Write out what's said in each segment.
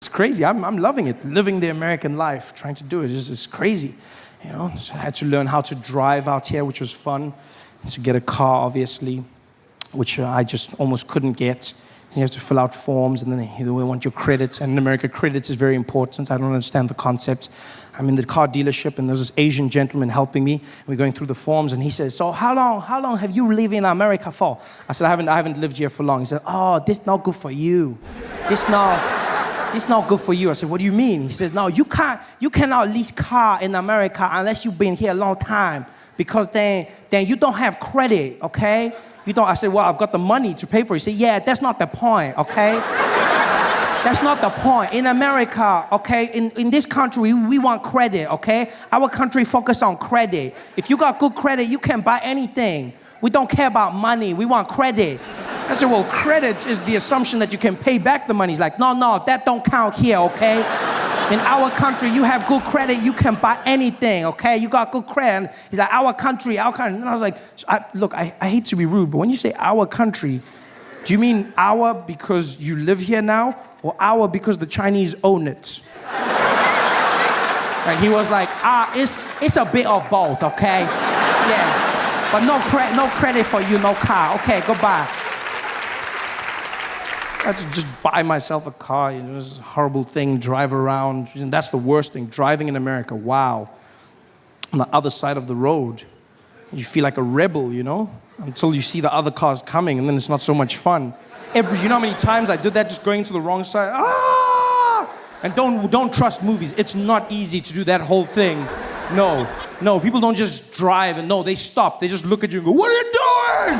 It's crazy. I'm loving it. Living the American life, trying to do it. It's crazy. You know, so I had to learn how to drive out here, which was fun. To get a car, obviously, which I just almost couldn't get. You have to fill out forms, and then they want your credits. And in America, credits is very important. I don't understand the concept. I'm in the car dealership, and there's this Asian gentleman helping me. We're going through the forms, and he says, "So how long have you lived in America for?" I said, I haven't lived here for long. He said, "Oh, this not good for you. This not good for you." I said, "What do you mean?" He says, "No, you cannot lease car in America unless you've been here a long time, because then you don't have credit, okay? You don't." I said, "Well, I've got the money to pay for it." He said, "Yeah, that's not the point, okay? That's not the point. In America, okay, in this country, we want credit, okay? Our country focus on credit. If you got good credit, you can buy anything. We don't care about money. We want credit." I said, "Well, credit is the assumption that you can pay back the money." He's like, no, that don't count here, okay? In our country, you have good credit, you can buy anything, okay? You got good credit. He's like, our country. And I was like, look, I hate to be rude, but when you say our country, do you mean our because you live here now, or our because the Chinese own it? And he was like, it's a bit of both, okay? Yeah, but no credit for you, no car. Okay, goodbye. I had to just buy myself a car, you know, it's a horrible thing, drive around. And that's the worst thing, driving in America, wow. On the other side of the road, you feel like a rebel, you know, until you see the other cars coming, and then it's not so much fun. You know how many times I did that, just going to the wrong side? And don't trust movies. It's not easy to do that whole thing. No, people don't just drive, and no, they stop. They just look at you and go, "What are you doing?"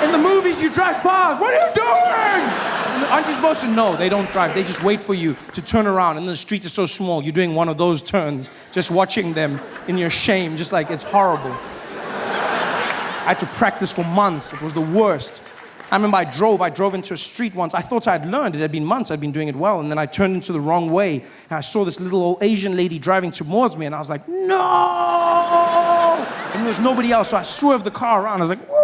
In the movies, you drive past. "What are you doing?" Aren't you supposed to know? They don't drive. They just wait for you to turn around, and the street is so small. You're doing one of those turns, just watching them in your shame, just like it's horrible. I had to practice for months. It was the worst. I remember I drove into a street once. I thought I'd learned. It had been months. I'd been doing it well, and then I turned into the wrong way, and I saw this little old Asian lady driving towards me, and I was like, "No!" And there was nobody else, so I swerved the car around. I was like, "Whoa!"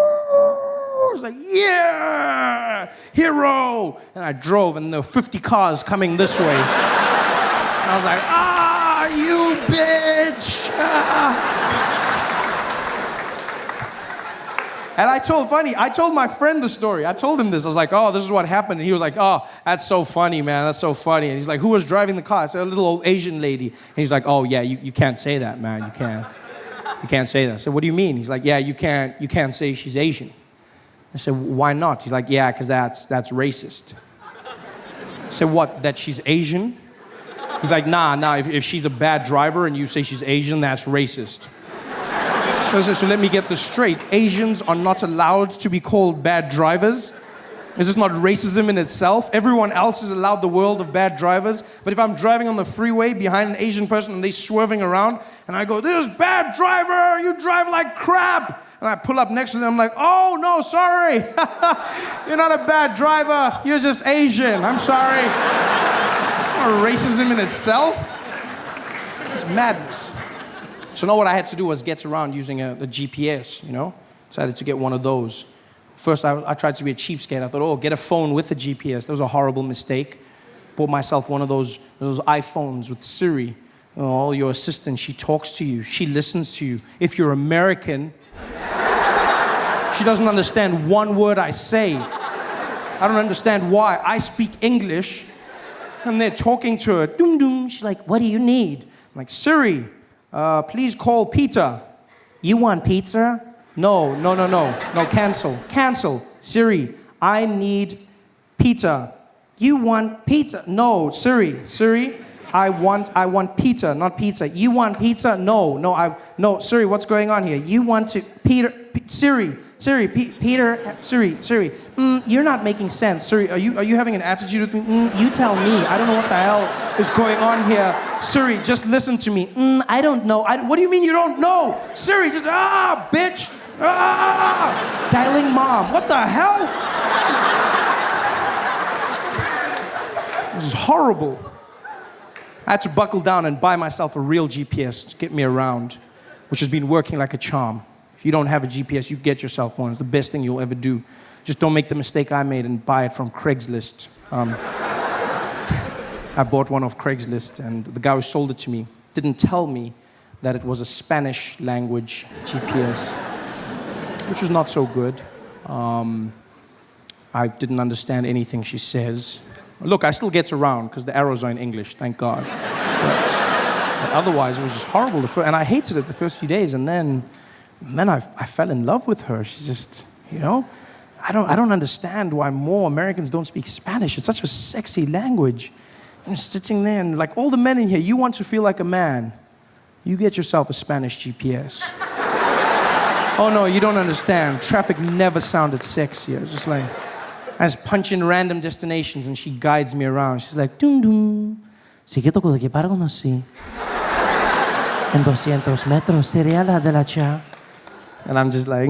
I was like, "Yeah, hero!" And I drove, and there were 50 cars coming this way. And I was like, you bitch! And I told my friend the story. I told him this. I was like, "Oh, this is what happened." And he was like, "Oh, that's so funny, man. That's so funny." And he's like, "Who was driving the car?" I said, "A little old Asian lady." And he's like, "Oh, yeah, you can't say that, man. You can't say that." I said, "What do you mean?" He's like, "Yeah, you can't say she's Asian." I said, "Why not?" He's like, "Yeah, because that's racist." I said, "What, that she's Asian?" He's like, nah, if she's a bad driver and you say she's Asian, that's racist. So let me get this straight. Asians are not allowed to be called bad drivers. Is this not racism in itself? Everyone else is allowed the world of bad drivers. But if I'm driving on the freeway behind an Asian person and they're swerving around, and I go, "This bad driver, you drive like crap." And I pull up next to them, I'm like, "Oh, no, sorry. You're not a bad driver. You're just Asian. I'm sorry." Not racism in itself. It's madness. So now what I had to do was get around using a GPS, you know? Decided to get one of those. First, I tried to be a cheapskate. I thought, "Oh, get a phone with a GPS." That was a horrible mistake. Bought myself one of those iPhones with Siri. You know, your assistant, she talks to you. She listens to you. If you're American, she doesn't understand one word I say. I don't understand why. I speak English, and they're talking to her. Doom, doom. She's like, "What do you need?" I'm like, "Siri, please call Peter." "You want pizza?" No, cancel. "Siri, I need pizza." "You want pizza?" "No, Siri, I want pizza, not pizza." "You want pizza?" No, Siri, what's going on here?" "You want to, Peter, Siri, Peter, Siri. You're not making sense. Siri, are you having an attitude with me? You tell me. I don't know what the hell is going on here. Siri, just listen to me. I don't know. What do you mean you don't know? Siri, just, bitch. Dialing mom. What the hell? This is horrible. I had to buckle down and buy myself a real GPS to get me around, which has been working like a charm. If you don't have a GPS, you get yourself one. It's the best thing you'll ever do. Just don't make the mistake I made and buy it from Craigslist. I bought one off Craigslist, and the guy who sold it to me didn't tell me that it was a Spanish language GPS, which was not so good. I didn't understand anything she says. Look, I still get around because the arrows are in English, thank God. But otherwise, it was just horrible. And I hated it the first few days, and then I fell in love with her. She's just, I don't understand why more Americans don't speak Spanish. It's such a sexy language. I'm sitting there, and like all the men in here, you want to feel like a man. You get yourself a Spanish GPS. Oh no, you don't understand. Traffic never sounded sexier. It's just like, I just punch in random destinations and she guides me around. She's like, dum dum. Sigue tocando que para conocí. En 200 metros sería la de la cha. And I'm just like,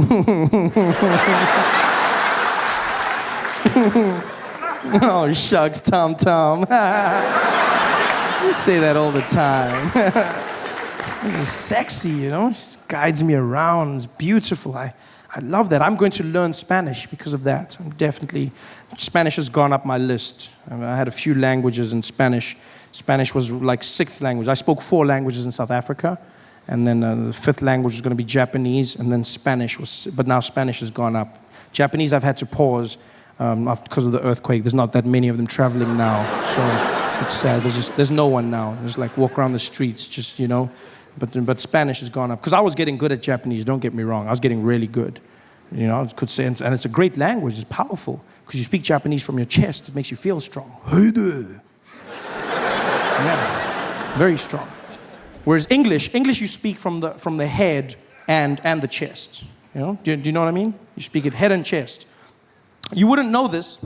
oh shucks, Tom Tom. You say that all the time. This is sexy, She just guides me around. It's beautiful. I love that. I'm going to learn Spanish because of that. Spanish has gone up my list. I had a few languages in Spanish. Spanish was like 6th language. I spoke 4 languages in South Africa. And then the 5th language was going to be Japanese. And then Spanish but now Spanish has gone up. Japanese I've had to pause because of the earthquake. There's not that many of them traveling now. So it's sad. There's no one now. There's like walk around the streets, just, But Spanish has gone up. Because I was getting good at Japanese, don't get me wrong. I was getting really good. I could say, and it's a great language. It's powerful. Because you speak Japanese from your chest, it makes you feel strong. Hey there. Yeah, very strong. Whereas English you speak from the head and the chest. Do you know what I mean? You speak it head and chest. You wouldn't know this.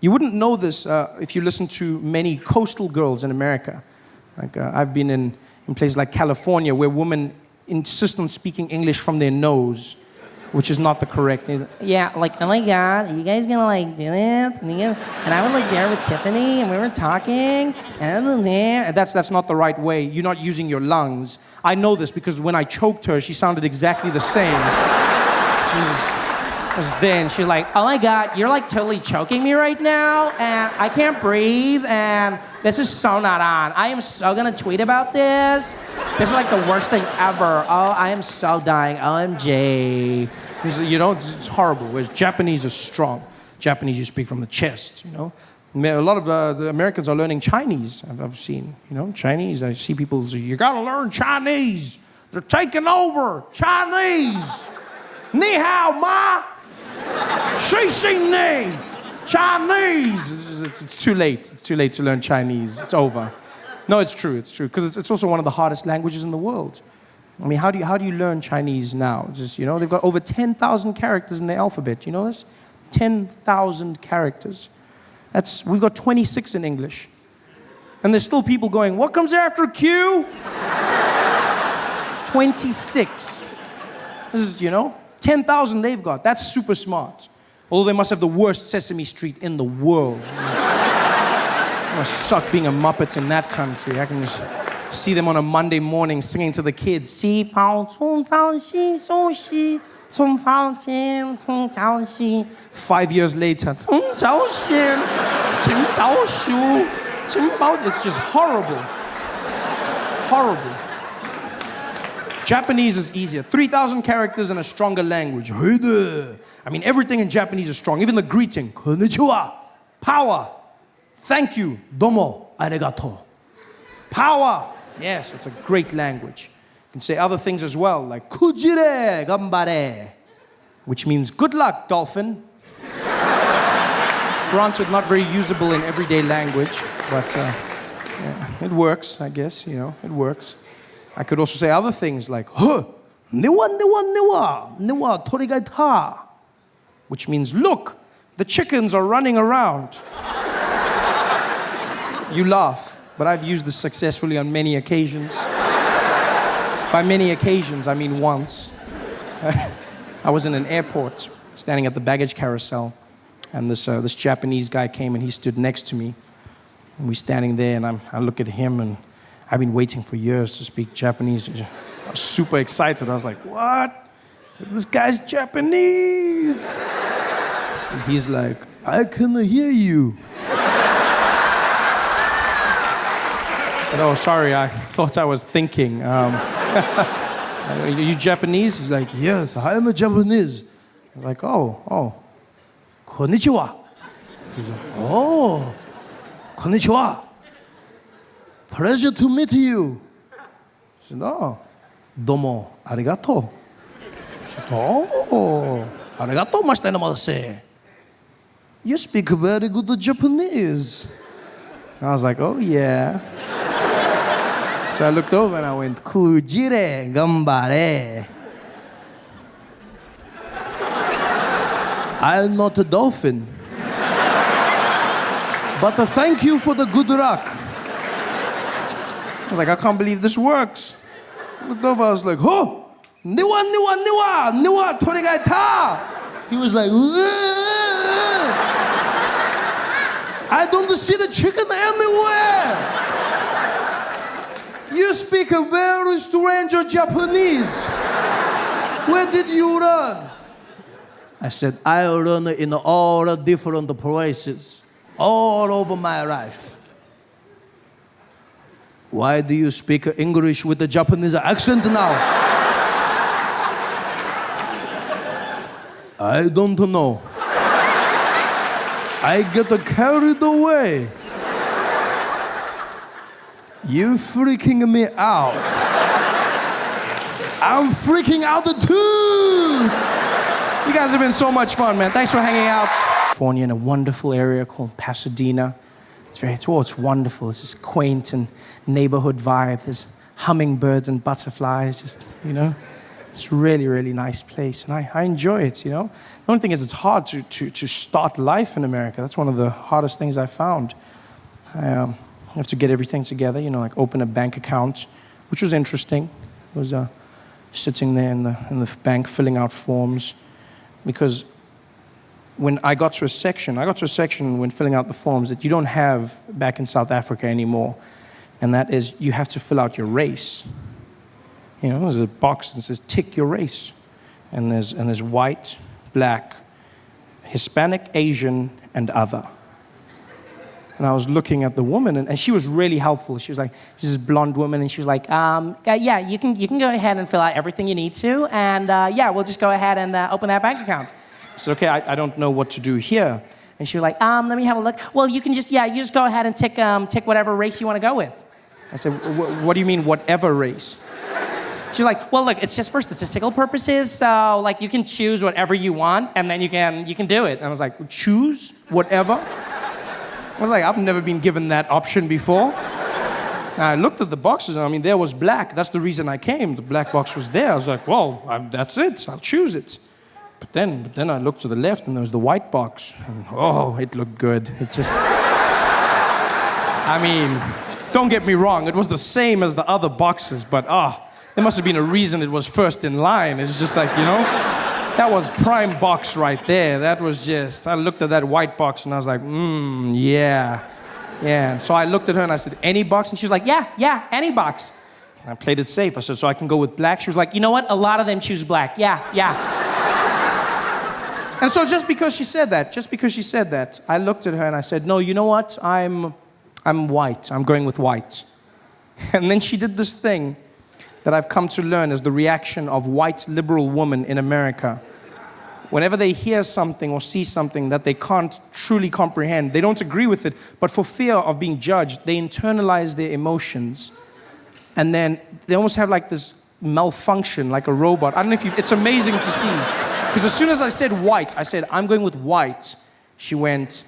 You wouldn't know this if you listen to many coastal girls in America. Like I've been in places like California where women insist on speaking English from their nose, which is not the correct. Yeah, like, oh my God, are you guys gonna like do this? And I was like there with Tiffany, and we were talking, and that's not the right way. You're not using your lungs. I know this because when I choked her, she sounded exactly the same. Then she's like, oh my God, you're like totally choking me right now, and I can't breathe, and this is so not on. I am so gonna tweet about this. This is like the worst thing ever. Oh, I am so dying. OMG. It's horrible. Whereas Japanese is strong. Japanese, you speak from the chest, A lot of the Americans are learning Chinese, I've seen. Chinese, I see people say, you gotta learn Chinese. They're taking over. Chinese. Ni hao ma. Shi xing ni. Chinese. It's too late. It's too late to learn Chinese. It's over. No, it's true. It's true. Because it's also one of the hardest languages in the world. I mean, how do you learn Chinese now? Just, they've got over 10,000 characters in the alphabet. You know this? 10,000 characters. We've got 26 in English. And there's still people going, what comes after Q? 26. This is, 10,000 they've got. That's super smart. Although they must have the worst Sesame Street in the world. It must suck being a Muppet in that country. I can just see them on a Monday morning singing to the kids. 5 years later. It's just horrible. Horrible. Japanese is easier. 3,000 characters in a stronger language. I mean, everything in Japanese is strong. Even the greeting. Konnichiwa. Power. Thank you. Domo. Arigato. Power. Yes, it's a great language. You can say other things as well, like kujire gambare, which means good luck, dolphin. Granted, not very usable in everyday language, but it works, I guess, it works. I could also say other things like, niwa torigaita, which means, look, the chickens are running around. You laugh, but I've used this successfully on many occasions. By many occasions, I mean once. I was in an airport, standing at the baggage carousel, and this Japanese guy came and he stood next to me. And we're standing there, and I look at him, and I've been waiting for years to speak Japanese. I was super excited. I was like, what? This guy's Japanese. And he's like, I can hear you. said, oh, sorry, I thought I was thinking. Are you Japanese? He's like, yes, I am a Japanese. I was like, oh, konnichiwa. He's like, oh, konnichiwa. Pleasure to meet you. I said, oh, domo arigato. I said, oh, arigato gozaimashita. You speak very good Japanese. I was like, oh, yeah. So I looked over and I went, kujire gambare. I'm not a dolphin. But thank you for the good luck. I was like, I can't believe this works. I looked over, I was like, oh, niwa, torigaita. He was like, I don't see the chicken anywhere. You speak a very strange Japanese. Where did you learn? I said, I learned in all different places, all over my life. Why do you speak English with a Japanese accent now? I don't know. I get carried away. You freaking me out. I'm freaking out too. You guys have been so much fun, man. Thanks for hanging out. California, in a wonderful area called Pasadena. It's wonderful. It's this quaint and neighborhood vibe. There's hummingbirds and butterflies, It's really, really nice place, and I enjoy it, The only thing is it's hard to start life in America. That's one of the hardest things I found. I have to get everything together, like open a bank account, which was interesting. I was sitting there in the bank filling out forms, because when I got to a section when filling out the forms that you don't have back in South Africa anymore, and that is you have to fill out your race. There's a box that says tick your race, and there's white, black, Hispanic, Asian, and other. And I was looking at the woman, and she was really helpful. She was like, she's this blonde woman, and she was like, yeah, you can go ahead and fill out everything you need to, and yeah, we'll just go ahead and open that bank account. I said, okay, I don't know what to do here. And she was like, let me have a look. Well, you just go ahead and tick whatever race you want to go with. I said, what do you mean, whatever race? She's like, well, look, it's just for statistical purposes, so like you can choose whatever you want, and then you can do it. And I was like, choose whatever? I was like, I've never been given that option before. And I looked at the boxes, and there was black. That's the reason I came. The black box was there. I was like, well, that's it. I'll choose it. But then I looked to the left, and there was the white box. And, oh, it looked good. It just... don't get me wrong. It was the same as the other boxes, but there must have been a reason it was first in line. It's just like, that was prime box right there. That was just, I looked at that white box and I was like, yeah. And so I looked at her and I said, any box? And she was like, yeah, any box. And I played it safe. I said, so I can go with black? She was like, you know what? A lot of them choose black. Yeah. And so just because she said that, I looked at her and I said, no, you know what? I'm white. I'm going with white. And then she did this thing that I've come to learn as the reaction of white liberal women in America. Whenever they hear something or see something that they can't truly comprehend, they don't agree with it, but for fear of being judged, they internalize their emotions, and then they almost have like this malfunction, like a robot. I don't know if it's amazing to see. Because as soon as I said white, I said, I'm going with white. She went,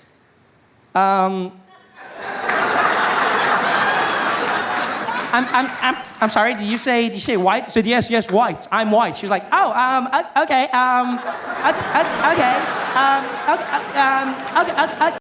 I'm sorry, did you say white? I said, yes, white. I'm white. She was like, okay, okay.